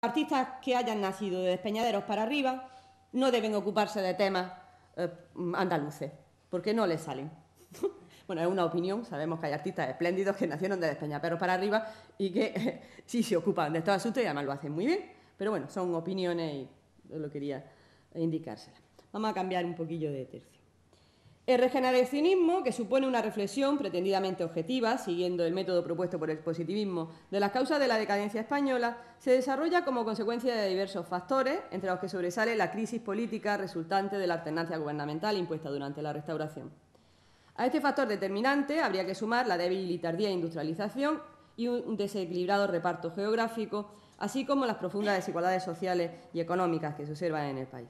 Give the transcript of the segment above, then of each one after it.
artistas que hayan nacido de Despeñaderos para arriba no deben ocuparse de temas andaluces, porque no les salen. Bueno, es una opinión, sabemos que hay artistas espléndidos que nacieron de Despeñaderos para arriba y que sí se ocupan de estos asuntos y además lo hacen muy bien, pero bueno, son opiniones y yo lo quería indicársela. Vamos a cambiar un poquillo de tercio. El regeneracionismo, que supone una reflexión pretendidamente objetiva, siguiendo el método propuesto por el positivismo de las causas de la decadencia española, se desarrolla como consecuencia de diversos factores, entre los que sobresale la crisis política resultante de la alternancia gubernamental impuesta durante la Restauración. A este factor determinante habría que sumar la débil y tardía industrialización y un desequilibrado reparto geográfico, así como las profundas desigualdades sociales y económicas que se observan en el país.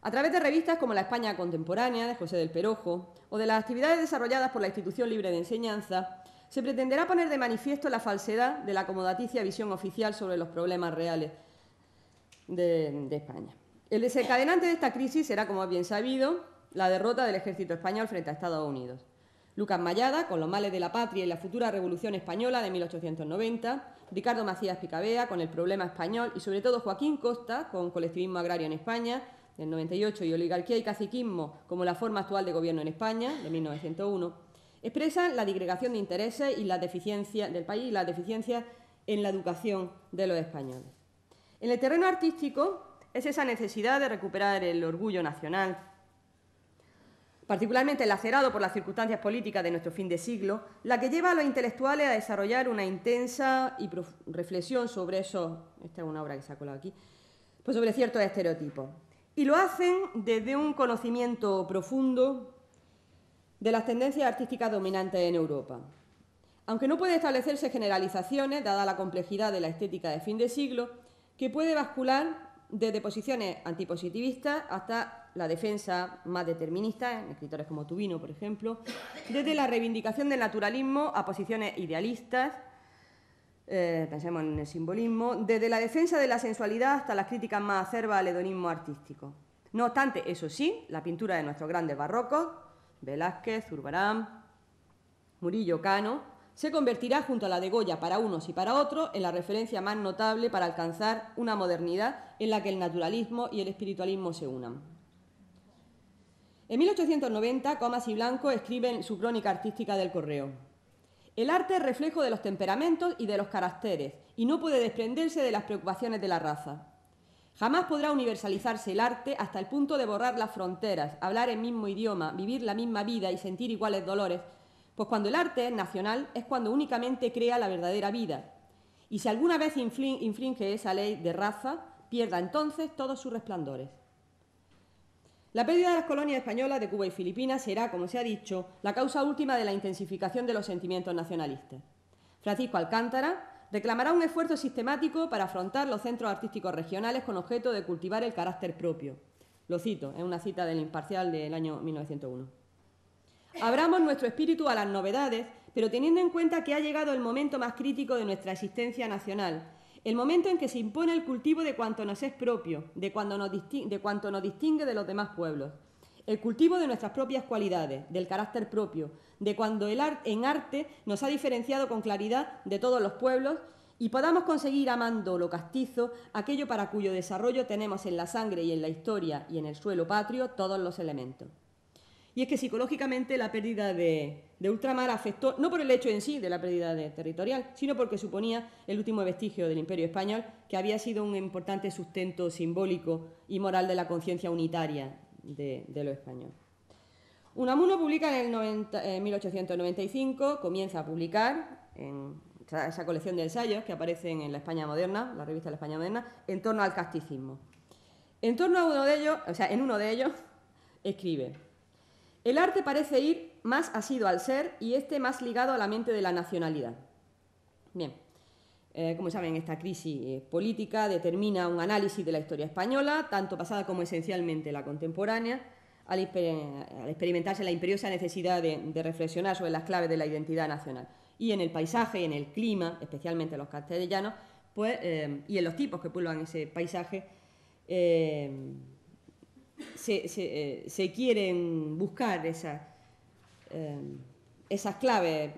A través de revistas como La España Contemporánea, de José del Perojo, o de las actividades desarrolladas por la Institución Libre de Enseñanza, se pretenderá poner de manifiesto la falsedad de la acomodaticia visión oficial sobre los problemas reales de España. El desencadenante de esta crisis será, como es bien sabido, la derrota del ejército español frente a Estados Unidos. Lucas Mayada, con Los males de la patria y la futura Revolución Española de 1890, Ricardo Macías Picabea, con El problema español, y sobre todo Joaquín Costa, con Colectivismo agrario en España, del 98, y Oligarquía y caciquismo como la forma actual de gobierno en España, de 1901, expresan la disgregación de intereses y las deficiencias del país y las deficiencias en la educación de los españoles. En el terreno artístico es esa necesidad de recuperar el orgullo nacional, particularmente lacerado por las circunstancias políticas de nuestro fin de siglo, la que lleva a los intelectuales a desarrollar una intensa y reflexión sobre eso. Esta es una obra que se ha colado aquí, pues sobre ciertos estereotipos. Y lo hacen desde un conocimiento profundo de las tendencias artísticas dominantes en Europa. Aunque no puede establecerse generalizaciones, dada la complejidad de la estética de fin de siglo, que puede bascular desde posiciones antipositivistas hasta la defensa más determinista, en escritores como Tubino, por ejemplo, desde la reivindicación del naturalismo a posiciones idealistas, pensemos en el simbolismo, desde la defensa de la sensualidad hasta las críticas más acerbas al hedonismo artístico. No obstante, eso sí, la pintura de nuestros grandes barrocos, Velázquez, Zurbarán, Murillo, Cano, se convertirá junto a la de Goya para unos y para otros en la referencia más notable para alcanzar una modernidad en la que el naturalismo y el espiritualismo se unan. En 1890, Comas y Blanco escriben su crónica artística del Correo. El arte es reflejo de los temperamentos y de los caracteres, y no puede desprenderse de las preocupaciones de la raza. Jamás podrá universalizarse el arte hasta el punto de borrar las fronteras, hablar el mismo idioma, vivir la misma vida y sentir iguales dolores, pues cuando el arte es nacional es cuando únicamente crea la verdadera vida. Y si alguna vez infringe esa ley de raza, pierda entonces todos sus resplandores. La pérdida de las colonias españolas de Cuba y Filipinas será, como se ha dicho, la causa última de la intensificación de los sentimientos nacionalistas. Francisco Alcántara reclamará un esfuerzo sistemático para afrontar los centros artísticos regionales con objeto de cultivar el carácter propio. Lo cito, es una cita del Imparcial del año 1901. Abramos nuestro espíritu a las novedades, pero teniendo en cuenta que ha llegado el momento más crítico de nuestra existencia nacional, el momento en que se impone el cultivo de cuanto nos es propio, de cuanto nos distingue de los demás pueblos, el cultivo de nuestras propias cualidades, del carácter propio, de cuando en arte nos ha diferenciado con claridad de todos los pueblos y podamos conseguir, amando lo castizo, aquello para cuyo desarrollo tenemos en la sangre y en la historia y en el suelo patrio todos los elementos. Y es que psicológicamente la pérdida de ultramar afectó, no por el hecho en sí de la pérdida territorial, sino porque suponía el último vestigio del Imperio español, que había sido un importante sustento simbólico y moral de la conciencia unitaria de lo español. Unamuno publica en 1895, comienza a publicar en esa colección de ensayos que aparecen en la España Moderna, la revista de la España Moderna, en torno al casticismo. En uno de ellos escribe: el arte parece ir más asido al ser y más ligado a la mente de la nacionalidad. Bien, como saben, esta crisis política determina un análisis de la historia española, tanto pasada como esencialmente la contemporánea, al experimentarse la imperiosa necesidad de reflexionar sobre las claves de la identidad nacional. Y en el paisaje y en el clima, especialmente los castellanos, pues, y en los tipos que pueblan ese paisaje, se quieren buscar esas claves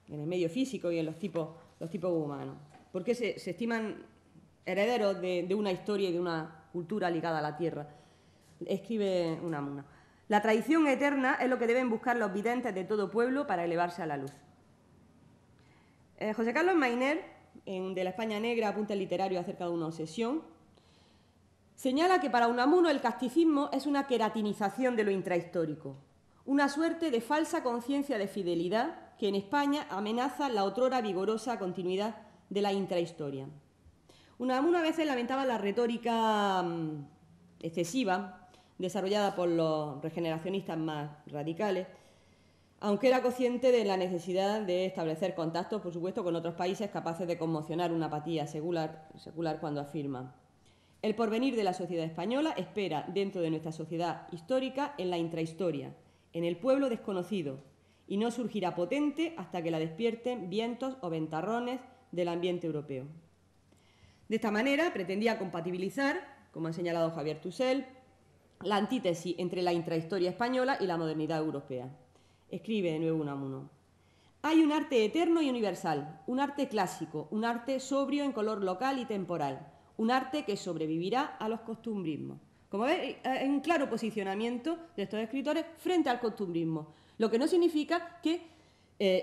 en el medio físico y en los tipos humanos, porque se estiman herederos de una historia y de una cultura ligada a la tierra. Escribe Unamuno. La tradición eterna es lo que deben buscar los videntes de todo pueblo para elevarse a la luz. José Carlos Mayner, de La España Negra, apunte literario acerca de una obsesión, señala que para Unamuno el casticismo es una queratinización de lo intrahistórico, una suerte de falsa conciencia de fidelidad que en España amenaza la otrora vigorosa continuidad de la intrahistoria. Unamuno a veces lamentaba la retórica excesiva desarrollada por los regeneracionistas más radicales, aunque era consciente de la necesidad de establecer contactos, por supuesto, con otros países capaces de conmocionar una apatía secular cuando afirma: el porvenir de la sociedad española espera dentro de nuestra sociedad histórica en la intrahistoria, en el pueblo desconocido, y no surgirá potente hasta que la despierten vientos o ventarrones del ambiente europeo. De esta manera pretendía compatibilizar, como ha señalado Javier Tussell, la antítesis entre la intrahistoria española y la modernidad europea. Escribe de nuevo Unamuno: hay un arte eterno y universal, un arte clásico, un arte sobrio en color local y temporal, un arte que sobrevivirá a los costumbrismos. Como veis, hay un claro posicionamiento de estos escritores frente al costumbrismo, lo que no significa que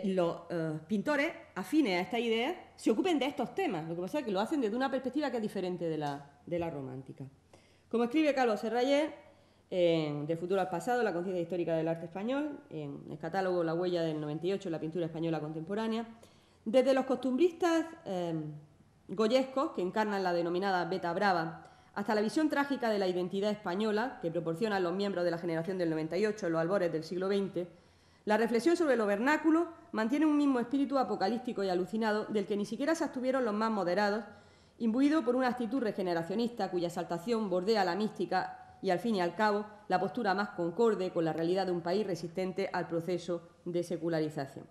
los pintores afines a esta idea se ocupen de estos temas, lo que pasa es que lo hacen desde una perspectiva que es diferente de la romántica. Como escribe Calvo Serrallés, Del futuro al pasado, la conciencia histórica del arte español, en el catálogo La huella del 98, la pintura española contemporánea, desde los costumbristas goyescos, que encarnan la denominada beta brava, hasta la visión trágica de la identidad española que proporcionan los miembros de la generación del 98 en los albores del siglo XX, la reflexión sobre lo vernáculo mantiene un mismo espíritu apocalíptico y alucinado del que ni siquiera se abstuvieron los más moderados, imbuido por una actitud regeneracionista cuya exaltación bordea la mística y, al fin y al cabo, la postura más concorde con la realidad de un país resistente al proceso de secularización.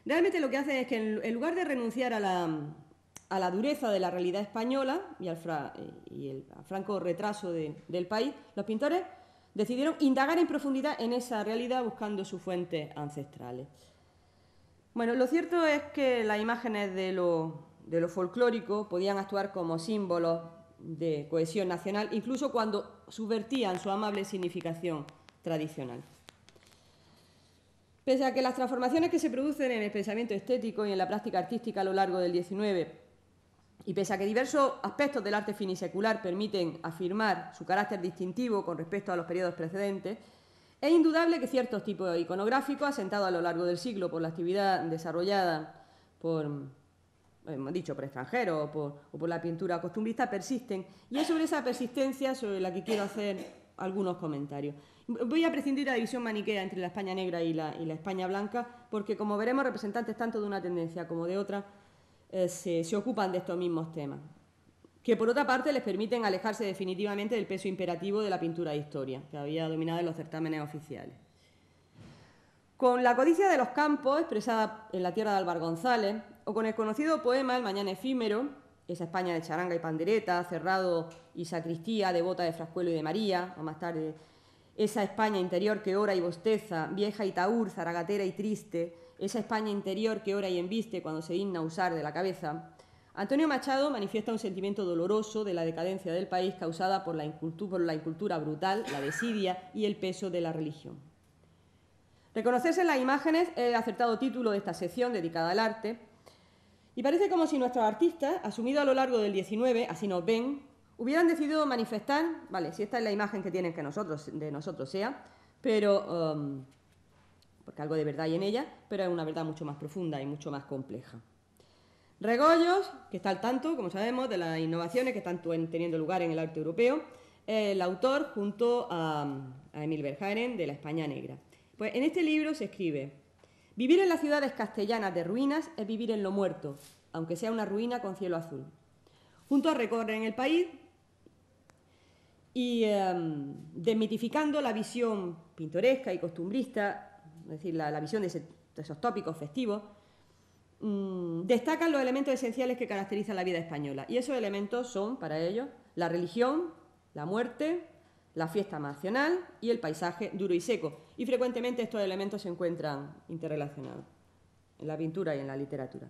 Realmente lo que hace es que, en lugar de renunciar a la dureza de la realidad española y al franco retraso del país, los pintores decidieron indagar en profundidad en esa realidad buscando sus fuentes ancestrales. Bueno, lo cierto es que las imágenes de lo folclórico podían actuar como símbolos de cohesión nacional, incluso cuando subvertían su amable significación tradicional. Pese a que las transformaciones que se producen en el pensamiento estético y en la práctica artística a lo largo del XIX, y pese a que diversos aspectos del arte finisecular permiten afirmar su carácter distintivo con respecto a los periodos precedentes, es indudable que ciertos tipos iconográficos asentados a lo largo del siglo por la actividad desarrollada por extranjeros o por la pintura costumbrista persisten, y es sobre esa persistencia sobre la que quiero hacer algunos comentarios. Voy a prescindir de la división maniquea entre la España negra y la España blanca, porque, como veremos, representantes tanto de una tendencia como de otra se ocupan de estos mismos temas, que por otra parte les permiten alejarse definitivamente del peso imperativo de la pintura de historia, que había dominado en los certámenes oficiales. Con la codicia de los campos, expresada en La tierra de Álvar González, o con el conocido poema El mañana efímero, esa España de charanga y pandereta, cerrado y sacristía, devota de Frascuelo y de María, o más tarde, esa España interior que ora y bosteza, vieja y taur, zaragatera y triste, esa España interior que ora y embiste cuando se digna usar de la cabeza, Antonio Machado manifiesta un sentimiento doloroso de la decadencia del país causada por la incultura brutal, la desidia y el peso de la religión. Reconocerse en las imágenes es el acertado título de esta sección dedicada al arte, y parece como si nuestros artistas, asumidos a lo largo del XIX, así nos ven, hubieran decidido manifestar, vale, si esta es la imagen que tienen que de nosotros sea, pero porque algo de verdad hay en ella, pero es una verdad mucho más profunda y mucho más compleja. Regoyos, que está al tanto, como sabemos, de las innovaciones que están teniendo lugar en el arte europeo, el autor junto a Emil Verhaeren de La España Negra. Pues en este libro se escribe: vivir en las ciudades castellanas de ruinas es vivir en lo muerto, aunque sea una ruina con cielo azul. Juntos recorren el país y desmitificando la visión pintoresca y costumbrista, es decir, la visión de esos tópicos festivos, destacan los elementos esenciales que caracterizan la vida española. Y esos elementos son, para ellos, la religión, la muerte, la fiesta nacional y el paisaje duro y seco. Y frecuentemente estos elementos se encuentran interrelacionados en la pintura y en la literatura.